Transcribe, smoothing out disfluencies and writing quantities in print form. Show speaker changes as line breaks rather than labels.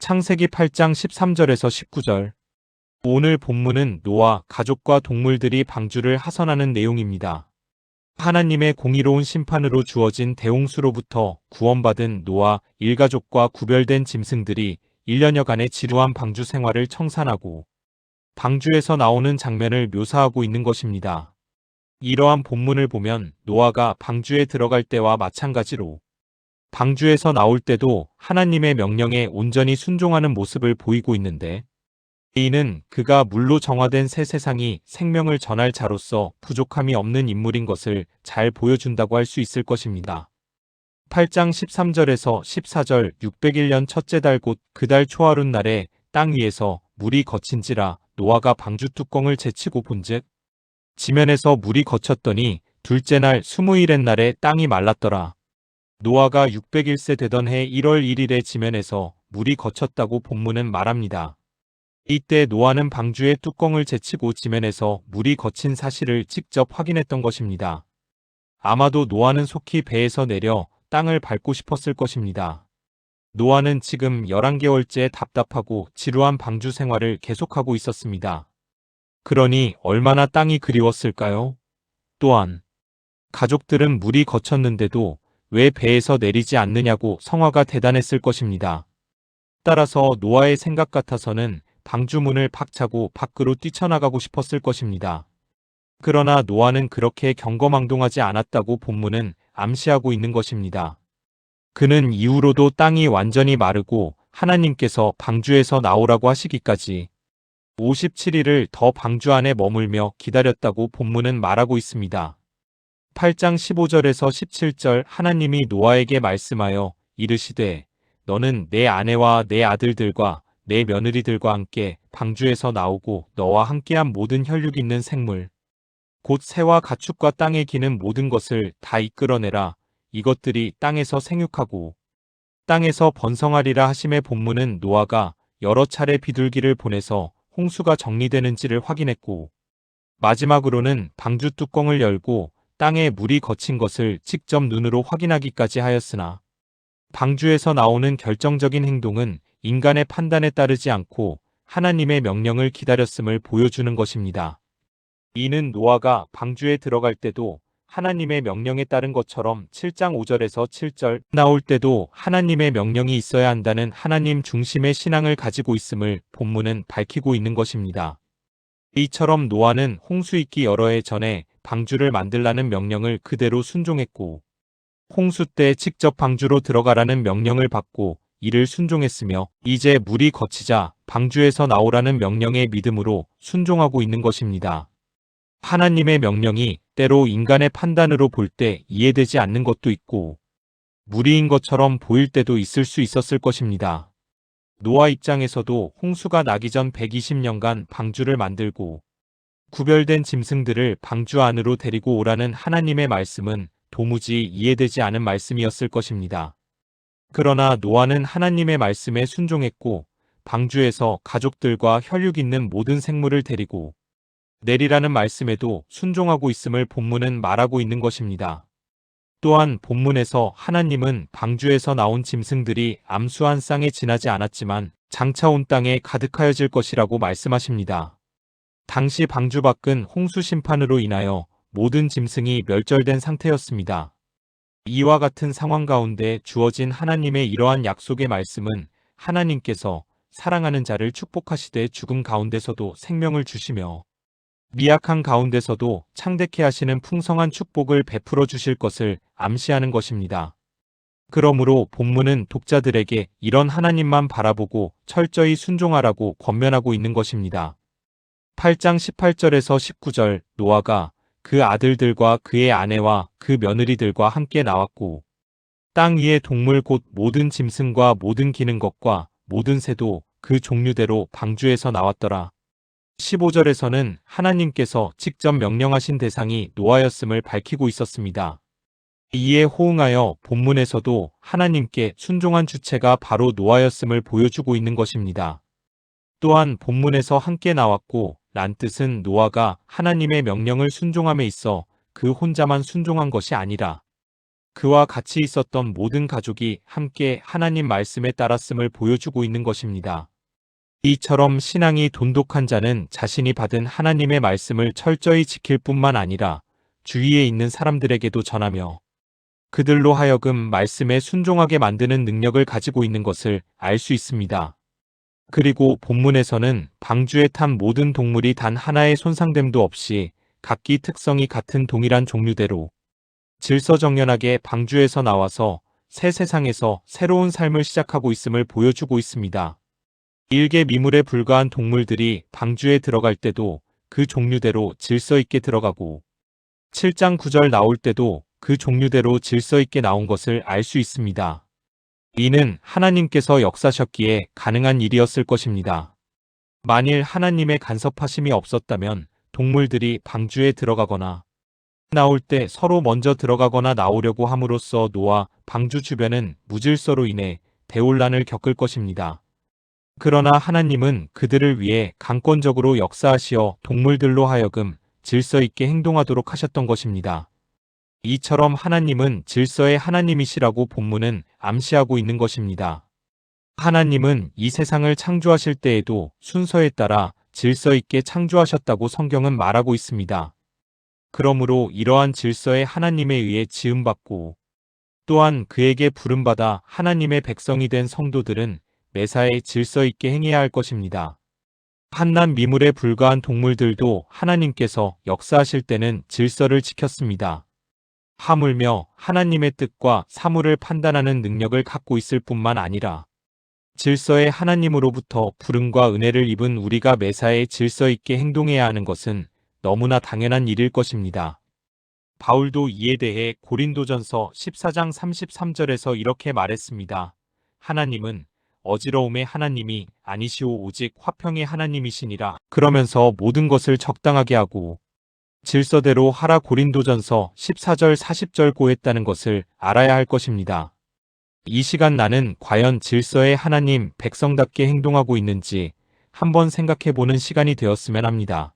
창세기 8장 13절에서 19절. 오늘 본문은 노아 가족과 동물들이 방주를 하선하는 내용입니다. 하나님의 공의로운 심판으로 주어진 대홍수로부터 구원받은 노아 일가족과 구별된 짐승들이 1년여간의 지루한 방주 생활을 청산하고 방주에서 나오는 장면을 묘사하고 있는 것입니다. 이러한 본문을 보면 노아가 방주에 들어갈 때와 마찬가지로 방주에서 나올 때도 하나님의 명령에 온전히 순종하는 모습을 보이고 있는데, 이는 그가 물로 정화된 새 세상이 생명을 전할 자로서 부족함이 없는 인물인 것을 잘 보여준다고 할 수 있을 것입니다. 8장 13절에서 14절 601년 첫째 달 곧 그 달 초하룻 날에 땅 위에서 물이 거친지라 노아가 방주 뚜껑을 제치고 본즉 지면에서 물이 거쳤더니 둘째 날 20일의 날에 땅이 말랐더라. 노아가 601세 되던 해 1월 1일에 지면에서 물이 거쳤다고 본문은 말합니다. 이때 노아는 방주의 뚜껑을 제치고 지면에서 물이 거친 사실을 직접 확인했던 것입니다. 아마도 노아는 속히 배에서 내려 땅을 밟고 싶었을 것입니다. 노아는 지금 11개월째 답답하고 지루한 방주 생활을 계속하고 있었습니다. 그러니 얼마나 땅이 그리웠을까요? 또한 가족들은 물이 거쳤는데도 왜 배에서 내리지 않느냐고 성화가 대단했을 것입니다. 따라서 노아의 생각 같아서는 방주문을 박차고 밖으로 뛰쳐나가고 싶었을 것입니다. 그러나 노아는 그렇게 경거망동하지 않았다고 본문은 암시하고 있는 것입니다. 그는 이후로도 땅이 완전히 마르고 하나님께서 방주에서 나오라고 하시기까지 57일을 더 방주 안에 머물며 기다렸다고 본문은 말하고 있습니다. 8장 15절에서 17절 하나님이 노아에게 말씀하여 이르시되 너는 내 아내와 내 아들들과 내 며느리들과 함께 방주에서 나오고 너와 함께한 모든 혈육 있는 생물 곧 새와 가축과 땅에 기는 모든 것을 다 이끌어내라. 이것들이 땅에서 생육하고 땅에서 번성하리라 하심의 본문은 노아가 여러 차례 비둘기를 보내서 홍수가 정리되는지를 확인했고 마지막으로는 방주 뚜껑을 열고 땅에 물이 거친 것을 직접 눈으로 확인하기까지 하였으나 방주에서 나오는 결정적인 행동은 인간의 판단에 따르지 않고 하나님의 명령을 기다렸음을 보여주는 것입니다. 이는 노아가 방주에 들어갈 때도 하나님의 명령에 따른 것처럼 7장 5절에서 7절 나올 때도 하나님의 명령이 있어야 한다는 하나님 중심의 신앙을 가지고 있음을 본문은 밝히고 있는 것입니다. 이처럼 노아는 홍수 있기 여러 해 전에 방주를 만들라는 명령을 그대로 순종했고 홍수 때 직접 방주로 들어가라는 명령을 받고 이를 순종했으며 이제 물이 거치자 방주에서 나오라는 명령의 믿음으로 순종하고 있는 것입니다. 하나님의 명령이 때로 인간의 판단으로 볼 때 이해되지 않는 것도 있고 무리인 것처럼 보일 때도 있을 수 있었을 것입니다. 노아 입장에서도 홍수가 나기 전 120년간 방주를 만들고 구별된 짐승들을 방주 안으로 데리고 오라는 하나님의 말씀은 도무지 이해되지 않은 말씀이었을 것입니다. 그러나 노아는 하나님의 말씀에 순종했고 방주에서 가족들과 혈육 있는 모든 생물을 데리고 내리라는 말씀에도 순종하고 있음을 본문은 말하고 있는 것입니다. 또한 본문에서 하나님은 방주에서 나온 짐승들이 암수한 쌍에 지나지 않았지만 장차 온 땅에 가득하여질 것이라고 말씀하십니다. 당시 방주 밖은 홍수 심판으로 인하여 모든 짐승이 멸절된 상태였습니다. 이와 같은 상황 가운데 주어진 하나님의 이러한 약속의 말씀은 하나님께서 사랑하는 자를 축복하시되 죽음 가운데서도 생명을 주시며 미약한 가운데서도 창대케 하시는 풍성한 축복을 베풀어 주실 것을 암시하는 것입니다. 그러므로 본문은 독자들에게 이런 하나님만 바라보고 철저히 순종하라고 권면하고 있는 것입니다. 8장 18절에서 19절 노아가 그 아들들과 그의 아내와 그 며느리들과 함께 나왔고 땅 위의 동물 곧 모든 짐승과 모든 기는 것과 모든 새도 그 종류대로 방주에서 나왔더라. 15절에서는 하나님께서 직접 명령하신 대상이 노아였음을 밝히고 있었습니다. 이에 호응하여 본문에서도 하나님께 순종한 주체가 바로 노아였음을 보여주고 있는 것입니다. 또한 본문에서 함께 나왔고 란 뜻은 노아가 하나님의 명령을 순종함에 있어 그 혼자만 순종한 것이 아니라 그와 같이 있었던 모든 가족이 함께 하나님 말씀에 따랐음을 보여주고 있는 것입니다. 이처럼 신앙이 돈독한 자는 자신이 받은 하나님의 말씀을 철저히 지킬 뿐만 아니라 주위에 있는 사람들에게도 전하며 그들로 하여금 말씀에 순종하게 만드는 능력을 가지고 있는 것을 알 수 있습니다. 그리고 본문에서는 방주에 탄 모든 동물이 단 하나의 손상됨도 없이 각기 특성이 같은 동일한 종류대로 질서정연하게 방주에서 나와서 새 세상에서 새로운 삶을 시작하고 있음을 보여주고 있습니다. 일개 미물에 불과한 동물들이 방주에 들어갈 때도 그 종류대로 질서 있게 들어가고 7장 9절 나올 때도 그 종류대로 질서 있게 나온 것을 알 수 있습니다. 이는 하나님께서 역사하셨기에 가능한 일이었을 것입니다. 만일 하나님의 간섭하심이 없었다면 동물들이 방주에 들어가거나 나올 때 서로 먼저 들어가거나 나오려고 함으로써 노아 방주 주변은 무질서로 인해 대혼란을 겪을 것입니다. 그러나 하나님은 그들을 위해 강권적으로 역사하시어 동물들로 하여금 질서 있게 행동하도록 하셨던 것입니다. 이처럼 하나님은 질서의 하나님이시라고 본문은 암시하고 있는 것입니다. 하나님은 이 세상을 창조하실 때에도 순서에 따라 질서 있게 창조하셨다고 성경은 말하고 있습니다. 그러므로 이러한 질서의 하나님에 의해 지음받고 또한 그에게 부름받아 하나님의 백성이 된 성도들은 매사에 질서 있게 행해야 할 것입니다. 한낱 미물에 불과한 동물들도 하나님께서 역사하실 때는 질서를 지켰습니다. 하물며 하나님의 뜻과 사물을 판단하는 능력을 갖고 있을 뿐만 아니라 질서의 하나님으로부터 부름과 은혜를 입은 우리가 매사에 질서 있게 행동해야 하는 것은 너무나 당연한 일일 것입니다. 바울도 이에 대해 고린도전서 14장 33절에서 이렇게 말했습니다. 하나님은 어지러움의 하나님이 아니시오 오직 화평의 하나님이시니라. 그러면서 모든 것을 적당하게 하고 질서대로 하라 고린도전서 14절 40절 고했다는 것을 알아야 할 것입니다. 이 시간 나는 과연 질서의 하나님 백성답게 행동하고 있는지 한번 생각해 보는 시간이 되었으면 합니다.